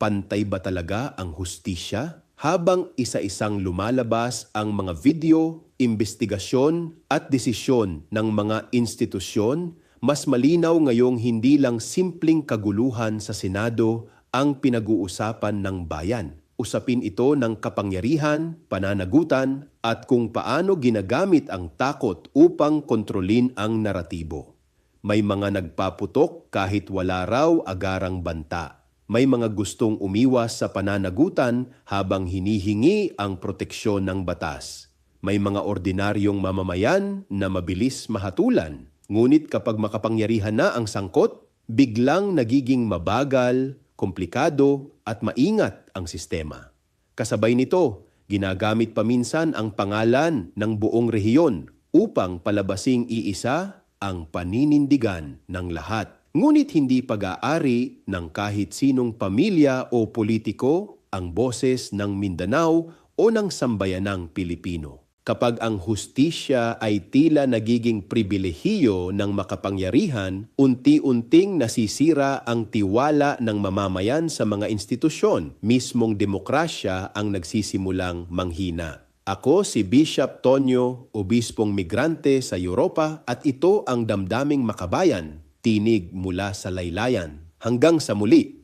Pantay ba talaga ang hustisya? Habang isa-isang lumalabas ang mga video, investigasyon at desisyon ng mga institusyon, mas malinaw ngayong hindi lang simpleng kaguluhan sa Senado ang pinag-uusapan ng bayan. Usapin ito ng kapangyarihan, pananagutan at kung paano ginagamit ang takot upang kontrolin ang naratibo. May mga nagpaputok kahit wala raw agarang banta. May mga gustong umiwas sa pananagutan habang hinihingi ang proteksyon ng batas. May mga ordinaryong mamamayan na mabilis mahatulan. Ngunit kapag makapangyarihan na ang sangkot, biglang nagiging mabagal, komplikado at maingat ang sistema. Kasabay nito, ginagamit paminsan ang pangalan ng buong rehiyon upang palabasing iisa ang paninindigan ng lahat. Ngunit hindi pag-aari ng kahit sinong pamilya o politiko ang boses ng Mindanao o ng sambayanang Pilipino. Kapag ang hustisya ay tila nagiging pribilehiyo ng makapangyarihan, unti-unting nasisira ang tiwala ng mamamayan sa mga institusyon. Mismong demokrasya ang nagsisimulang manghina. Ako si Bishop Tonyo, obispong migrante sa Europa at ito ang Damdaming Makabayan, tinig mula sa laylayan. Hanggang sa muli!